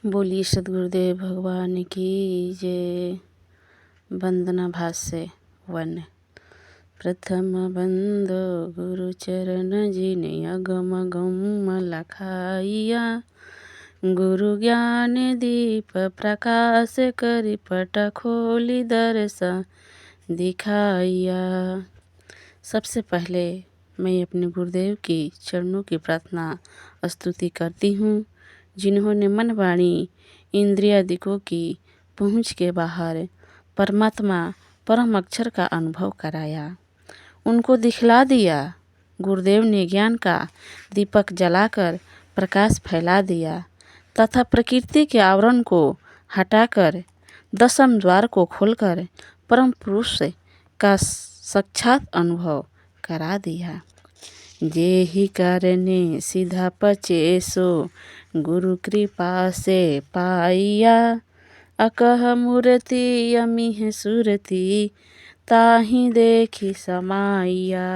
बोलिए सदगुरुदेव भगवान की जय। वंदना भाष्य वन। प्रथम बंदो गुरु चरण जिने अगम गम लखाइया। गुरु ज्ञान दीप प्रकाश करि पट खोली दर्शन दिखाइया। सबसे पहले मैं अपने गुरुदेव के चरणों की प्रार्थना स्तुति करती हूँ, जिन्होंने मन वाणी इंद्रियादिकों की पहुँच के बाहर परमात्मा परम अक्षर का अनुभव कराया, उनको दिखला दिया। गुरुदेव ने ज्ञान का दीपक जलाकर प्रकाश फैला दिया तथा प्रकृति के आवरण को हटाकर दशम द्वार को खोलकर परम पुरुष का साक्षात अनुभव करा दिया। जेहि कारणे सीधा पचे सो गुरु कृपा से पाइया। अकह मूर्ति अमिह सुरति ताहि देखी समाइया।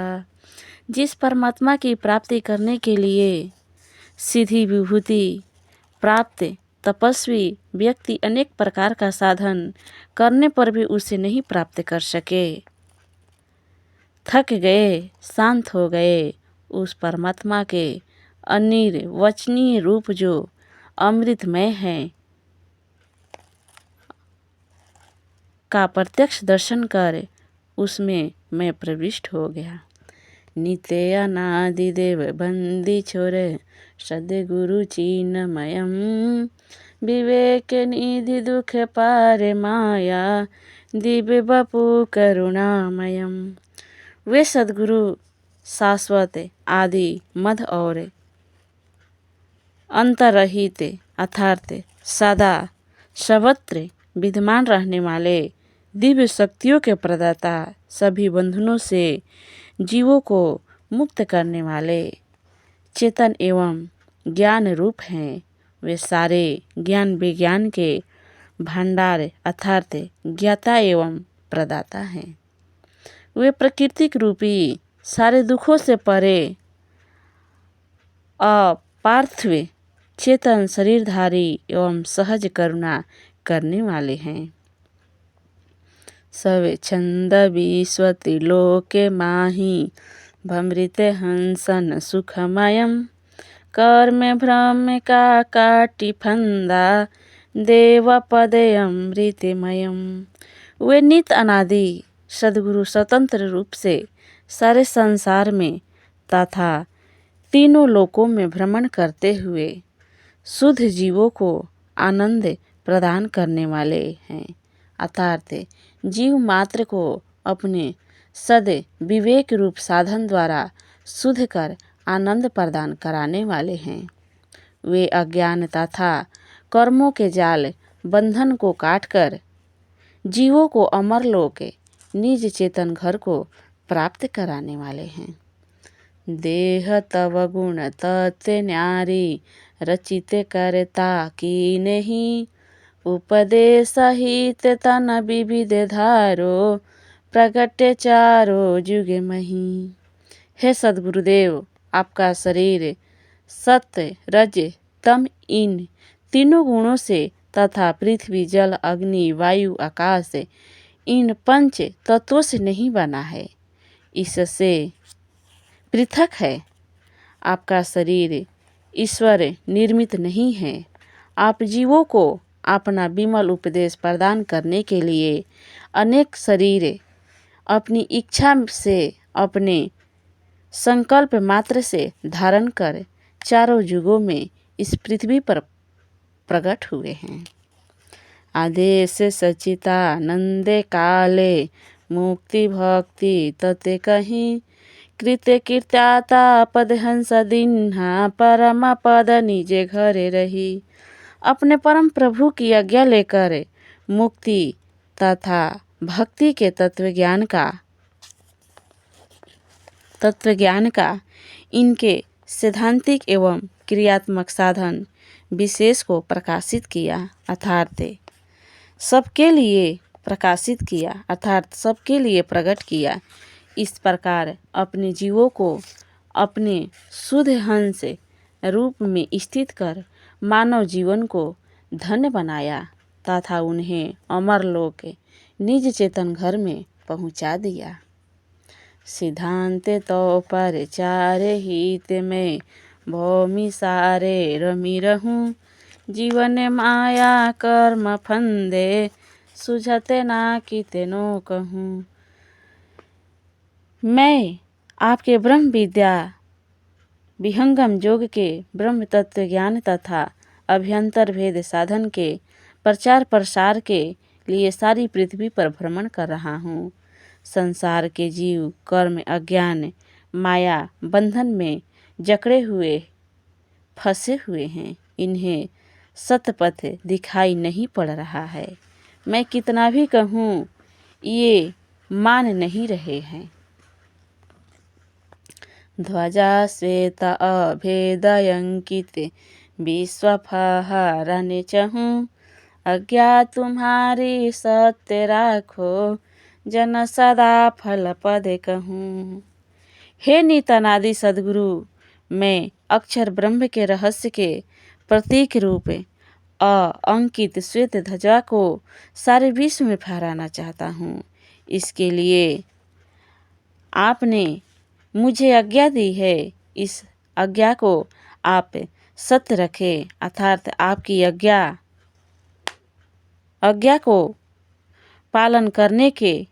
जिस परमात्मा की प्राप्ति करने के लिए सीधी विभूति प्राप्त तपस्वी व्यक्ति अनेक प्रकार का साधन करने पर भी उसे नहीं प्राप्त कर सके, थक गए, शांत हो गए, उस परमात्मा के अनिर्वचनीय रूप जो अमृतमय है का प्रत्यक्ष दर्शन कर उसमें मैं प्रविष्ट हो गया। नित्य अनादि देव बंदी छोर सदगुरु चिन्मयम। विवेक निधि दुख पार माया दिव्य बपु करुणामयम। वे सदगुरु शाश्वत आदि मध्य और अंतरहित अर्थात सदा सर्वत्र विद्यमान रहने वाले दिव्य शक्तियों के प्रदाता, सभी बंधनों से जीवों को मुक्त करने वाले चेतन एवं ज्ञान रूप हैं। वे सारे ज्ञान विज्ञान के भंडार अर्थात ज्ञाता एवं प्रदाता हैं। वे प्राकृतिक रूपी सारे दुखों से परे अपार्थिव चेतन शरीरधारी एवं सहज करुणा करने वाले हैं। सब छंद विश्वति लोके माही भमृत हंसन सुखमयम। कर्म भ्रम का काटी फंदा देव पद अमृतमयम। वे नित अनादि सदगुरु स्वतंत्र रूप से सारे संसार में तथा तीनों लोकों में भ्रमण करते हुए शुद्ध जीवों को आनंद प्रदान करने वाले हैं, अर्थात जीव मात्र को अपने सद विवेक रूप साधन द्वारा शुद्ध कर आनंद प्रदान कराने वाले हैं। वे अज्ञान तथा कर्मों के जाल बंधन को काटकर जीवों को अमरलोक निज चेतन घर को प्राप्त कराने वाले हैं। देह तव गुण तत्व न्यारी रचित करता की नहीं। उपदेश हित तन विविध धारो प्रगट चारो जुग मही। हे सदगुरुदेव, आपका शरीर सत्य रज तम इन तीनों गुणों से तथा पृथ्वी जल अग्नि वायु आकाश इन पंच तत्वों से नहीं बना है, इससे पृथक है। आपका शरीर ईश्वर निर्मित नहीं है। आप जीवों को अपना विमल उपदेश प्रदान करने के लिए अनेक शरीर अपनी इच्छा से अपने संकल्प मात्र से धारण कर चारों युगों में इस पृथ्वी पर प्रकट हुए हैं। आदेश सच्चिदानंद काले मुक्ति भक्ति तते कहीं। कृत्य कृत्याता पद हंस दिन्हा परम पद निजे घरे रही। अपने परम प्रभु की आज्ञा लेकर मुक्ति तथा भक्ति के तत्व ज्ञान का इनके सैद्धांतिक एवं क्रियात्मक साधन विशेष को प्रकाशित किया, अर्थात सबके लिए प्रकाशित किया, अर्थात सबके लिए प्रकट किया। इस प्रकार अपने जीवों को अपने शुद्ध हंस रूप में स्थित कर मानव जीवन को धन्य बनाया तथा उन्हें अमरलोक निज चेतन घर में पहुँचा दिया। सिद्धांत तो परचार हित में भौमि सारे रमी रहूं, जीवन माया कर्म फंदे सुझते ना कितनो कहूँ। मैं आपके ब्रह्म विद्या विहंगम योग के ब्रह्म तत्व ज्ञान तथा अभ्यंतर भेद साधन के प्रचार प्रसार के लिए सारी पृथ्वी पर भ्रमण कर रहा हूँ। संसार के जीव कर्म अज्ञान माया बंधन में जकड़े हुए फंसे हुए हैं। इन्हें सतपथ दिखाई नहीं पड़ रहा है। मैं कितना भी कहूँ ये मान नहीं रहे हैं। ध्वजा श्वेत अभेद अंकित विश्व फहरने चहूँ, अज्ञा तुम्हारी सत्य राखो जन सदा फल पद कहूँ। हे नितनादि सद्गुरु, मैं अक्षर ब्रह्म के रहस्य के प्रतीक रूप अंकित श्वेत ध्वजा को सारे विश्व में फहराना चाहता हूँ। इसके लिए आपने मुझे आज्ञा दी है। इस आज्ञा को आप सत्य रखें, अर्थात आपकी आज्ञा को पालन करने के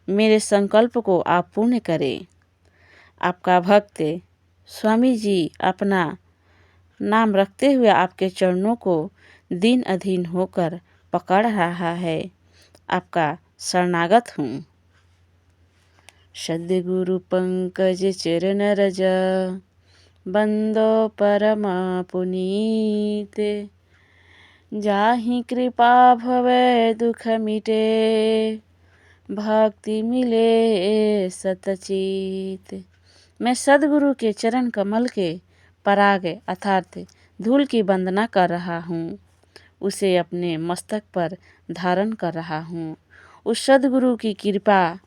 मेरे संकल्प को आप पूर्ण करें। आपका भक्त स्वामी जी अपना नाम रखते हुए आपके चरणों को दिन अधीन होकर पकड़ रहा है। आपका शरणागत हूँ। सद्गुरु पंकज चरण रज बंदो परम पुनीत, जाहि कृपा भवे दुख मिटे भक्ति मिले सतचित। मैं सद्गुरु के चरण कमल के पराग अर्थात धूल की वंदना कर रहा हूँ। उसे अपने मस्तक पर धारण कर रहा हूँ। उस सद्गुरु की कृपा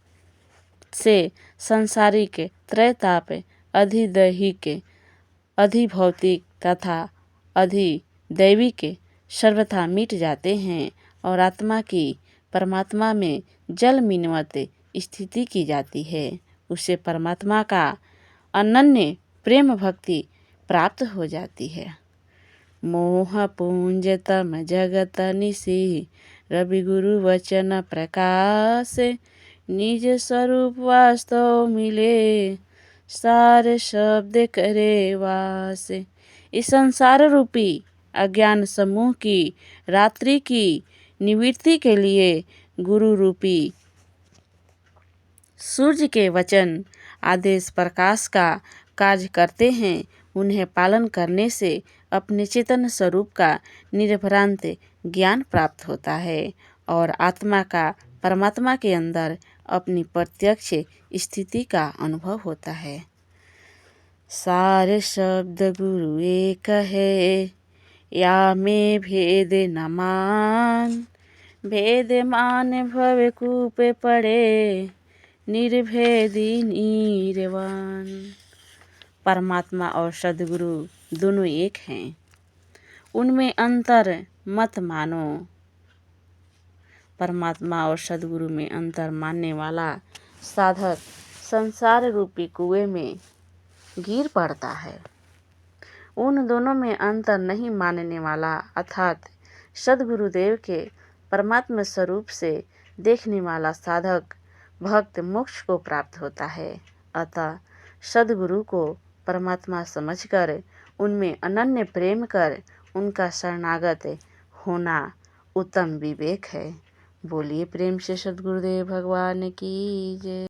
से सांसारिक त्रैताप अधिदैहिक अधिभौतिक तथा अधिदैविक सर्वथा मिट जाते हैं और आत्मा की परमात्मा में जल मिनवत स्थिति की जाती है। उसे परमात्मा का अनन्य प्रेम भक्ति प्राप्त हो जाती है। मोह पूंज तम जगत निसी रवि गुरु वचन प्रकाश, निज स्वरूप वास्तव मिले सारे शब्द करे वास। इस संसार रूपी अज्ञान समूह की रात्रि की निवृत्ति के लिए गुरु रूपी सूर्य के वचन आदेश प्रकाश का कार्य करते हैं। उन्हें पालन करने से अपने चेतन स्वरूप का निर्भ्रांत ज्ञान प्राप्त होता है और आत्मा का परमात्मा के अंदर अपनी प्रत्यक्ष स्थिति का अनुभव होता है। सारे शब्द गुरु एक है, या में भेद न मान, भेद मान भव कूप पड़े निर्भेदी नीरवान। परमात्मा और सद्गुरु दोनों एक हैं, उनमें अंतर मत मानो। परमात्मा और सद्गुरु में अंतर मानने वाला साधक संसार रूपी कुएं में गिर पड़ता है। उन दोनों में अंतर नहीं मानने वाला अर्थात सद्गुरुदेव के परमात्मा स्वरूप से देखने वाला साधक भक्त मोक्ष को प्राप्त होता है। अतः सद्गुरु को परमात्मा समझकर उनमें अनन्य प्रेम कर उनका शरणागत होना उत्तम विवेक है। बोलिए प्रेम से सद्गुरुदेव भगवान की जय।